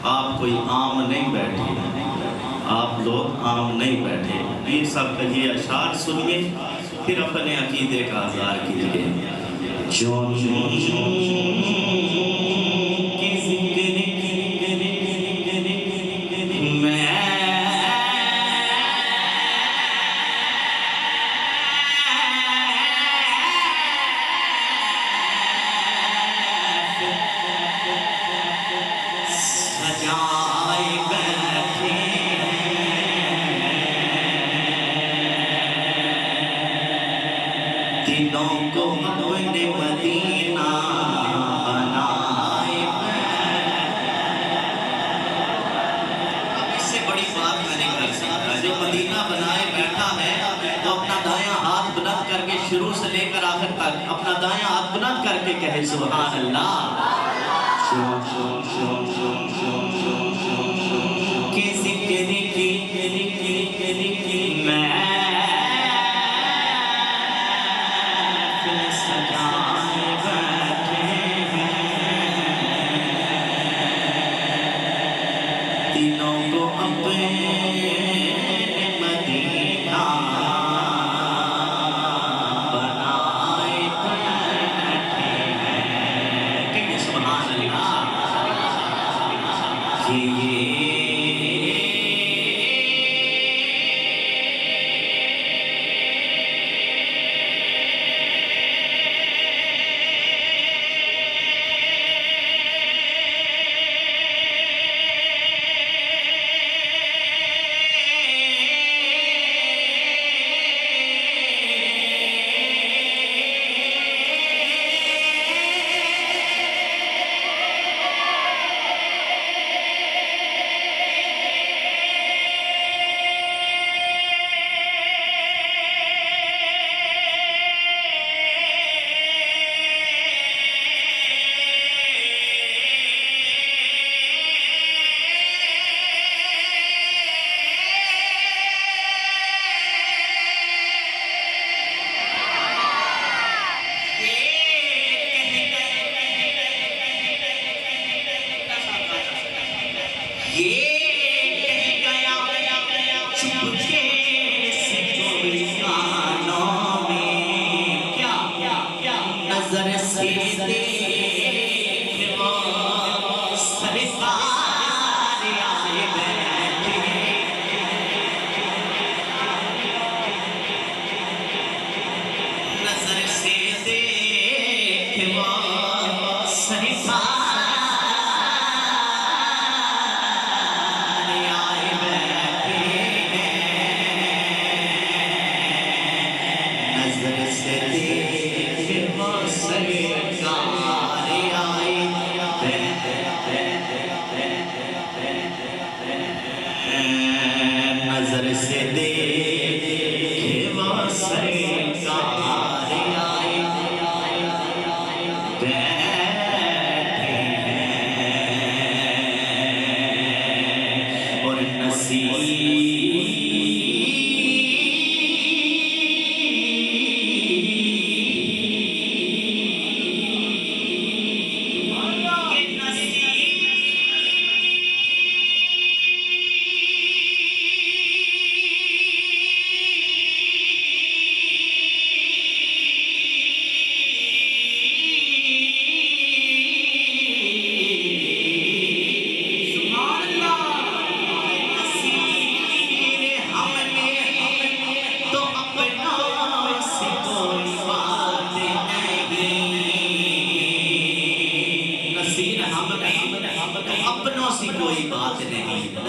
آپ کوئی عام نہیں بیٹھے، آپ لوگ عام نہیں بیٹھے. پیر صاحب کا یہ اشعار سنیے، پھر اپنے عقیدے کا اظہار کیجیے. شروع سے لے کر آخر تک اپنا دائیں ہاتھ بلند کر کے کہے سبحان اللہ. کسی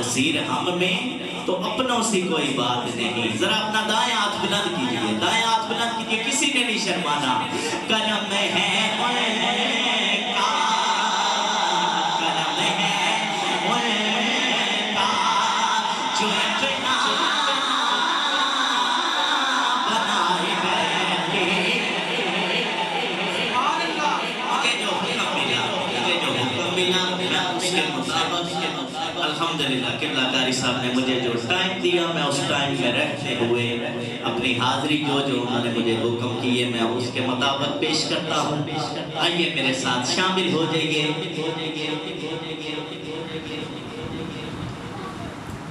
نصیر ہم میں تو اپنوں سے کوئی بات نہیں. ذرا اپنا دائیں ہاتھ بلند کیجئے, دائیں ہاتھ بلند کیجئے, کسی نے نہیں شرمانا. کرم ہے ان کا, کرم ہے ان کا, جو اتنا بنائے بیٹھے. مجھے جو حکم ملا, مجھے جو حکم ملا, میں اس کے مطابق الحمدللہ قبلہ کاری صاحب نے مجھے جو ٹائم دیا, میں اس ٹائم میں رہتے ہوئے اپنی حاضری جو انہوں نے مجھے حکم کیے میں اس کے مطابق پیش کرتا ہوں. آئیے میرے ساتھ شامل ہو جائیے.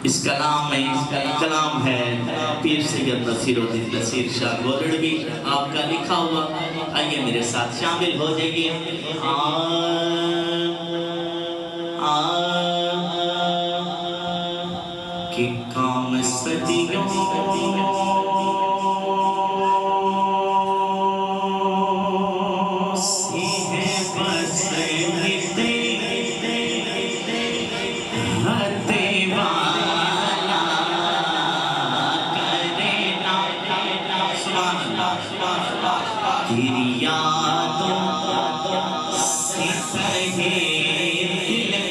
اس کلام میں کلام ہے پیر سید نصیر الدین نصیر شاہ گولڑوی آپ کا لکھا ہوا. آئیے میرے ساتھ شامل ہو جائیے. کہ کام صدیوں سے ہے بس تیری یادوں سے سہے دل میں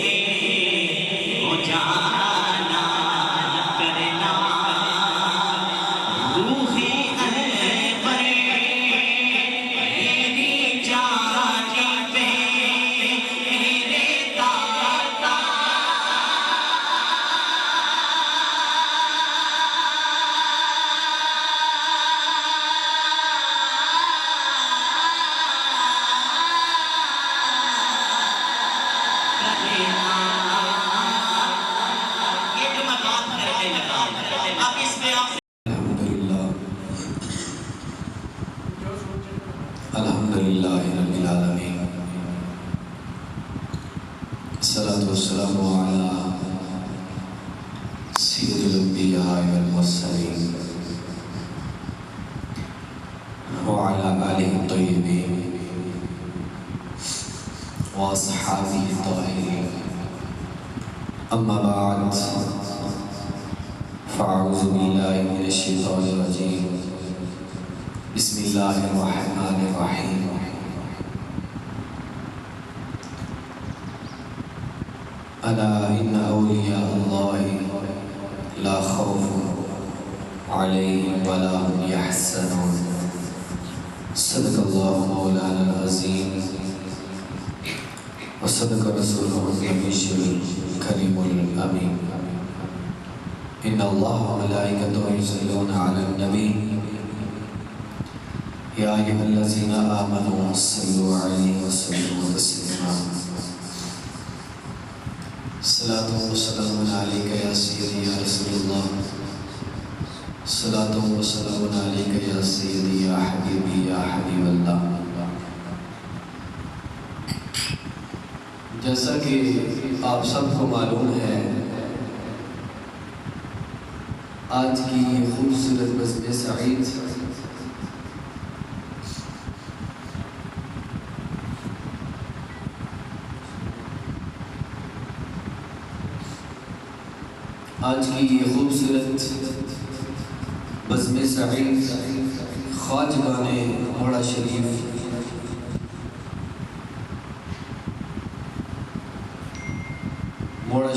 ہو جانا کرنا. روحی انور میری جان پہ میرے داتا. الحمدللہ رب العالمین الصلاة والسلام علی سید الانبیاء والمرسلین وعلی آلہ الطیبین واصحابہ الطاہرین. اما بعد فاعوذ باللہ من الشیطان الرجیم. بسم اللہ الرحمن الرحیم. الا ان اولیاء اللہ لا خوف علیہم ولا هم یحزنون. صدق اللہ مولانا العظیم وصدق رسولہ النبی الکریم الامین. ان اللہ وملائکتہ یصلون علی النبی یا ایھا الذین آمنوا صلوا علیہ وسلموا تسلیما. صلاۃ و سلام علیک یا سیدی یا رسول اللہ. صلاۃ و سلام علیک یا سیدی یا حبیبی یا حبیب اللہ. جیسا کہ آپ سب کو معلوم ہے آج کی یہ خوبصورت بزم سعید بزم سعید خواجگان موڑا شریف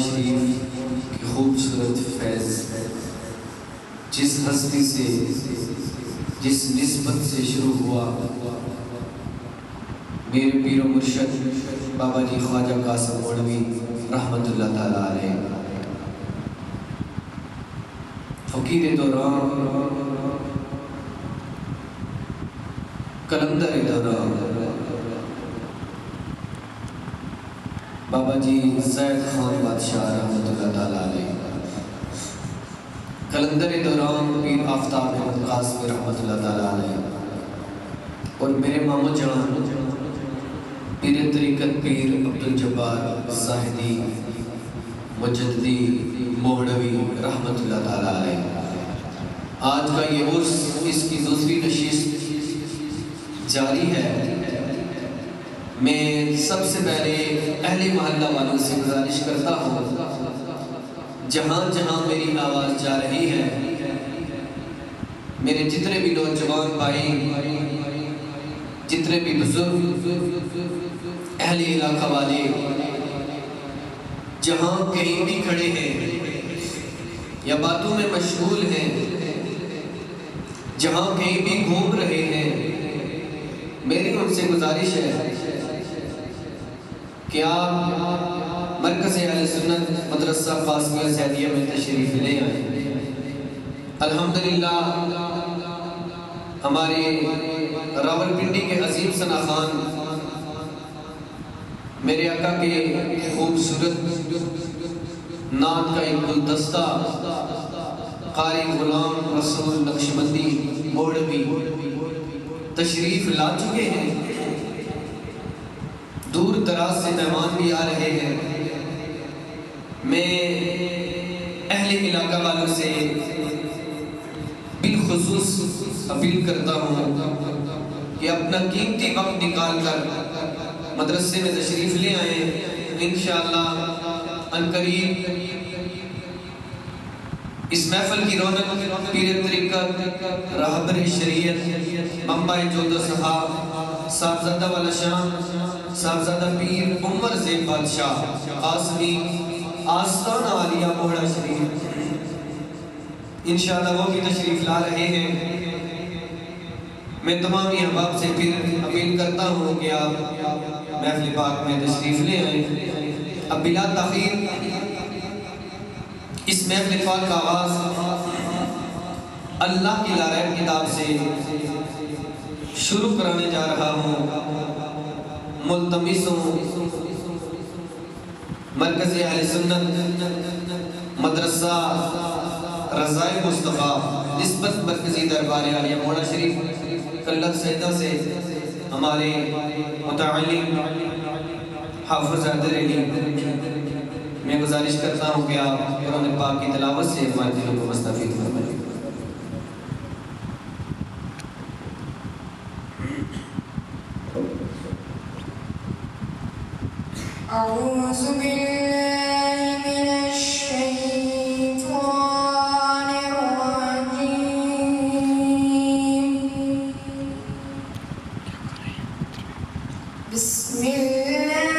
کی خوبصورت فیض جس ہستی سے جس نسبت سے شروع ہوا میرے پیر و مرشد بابا جی خواجہ قاسم موڑوی رحمت اللہ تعالیٰ علیہ. فقیر دوران کلندر دوران بابا جی زید خان بادشاہ رحمت اللہ تعالیٰ علیہ. کلندر دوران پیر آفتاب احمد قاسم رحمت اللہ تعالیٰ علیہ. اور میرے مامو جان پیر طریقت پیر عبدالجبار زاہدی مجددی موڑوی رحمت اللہ تعالیٰ علیہ. آج کا یہ عرس اس کی دوسری نشست جاری ہے. میں سب سے پہلے اہل محلہ والوں سے گزارش کرتا ہوں جہاں جہاں میری آواز جا رہی ہے، میرے جتنے بھی نوجوان بھائی، جتنے بھی بزرگ اہل علاقہ والے جہاں کہیں بھی کھڑے ہیں یا باتوں میں مشغول ہیں، جہاں کہیں بھی گھوم رہے ہیں، میری ان سے گزارش ہے کہ آپ مرکز اہل سنت مدرسہ قاسمیہ زیدیہ میں تشریف لے آئیں۔ الحمدللہ ہمارے راولپنڈی کے عظیم ثنا خان میرے آقا کے خوبصورت نعت کا ایک گلدستہ قاری غلام رسول نقشبندی موڑوی تشریف لا چکے ہیں۔ دور دراز سے مہمان بھی آ رہے ہیں۔ میں اہل علاقہ والوں سے بالخصوص اپیل کرتا ہوں کہ اپنا قیمتی وقت نکال کر مدرسے میں تشریف لے آئیں۔ انشاءاللہ عنقریب اس محفل کی رونق پیر طریقت راہبر شریعت منبع جود و صفا صاحبزادہ والا شام صاحبزادہ پیر عمر زیب بادشاہ قاسمی آستانہ عالیہ موڑا شریف انشاءاللہ وہ بھی تشریف لا رہے ہیں۔ میں تمام احباب سے پھر اپیل کرتا ہوں کہ آپ محفل پاک میں تشریف لے آئیں۔ اب بلا تاخیر اس محفل پاک کا آغاز اللہ کی لارب کتاب سے شروع کرانے جا رہا ہوں۔ ملتمس ہوں مرکز اہل سنت مدرسہ رضائے مصطفیٰ نسبت مرکزی دربار عالیہ موڑا شریف کلت سیدہ سے ہمارے متعلم حافظ حیدر علی میں گزارش کرتا ہوں کہ آپ قرآن پاک کی تلاوت سے ہمارے دلوں کو مستفید فرمائیں۔ اعوذ باللہ من الشیطان الرجیم بسم اللہ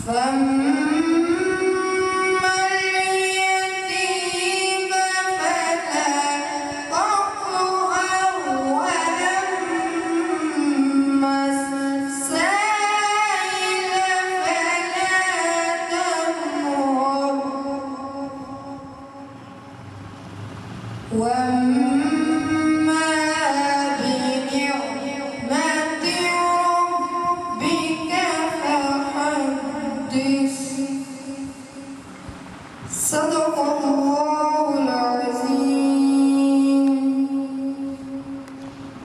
فأما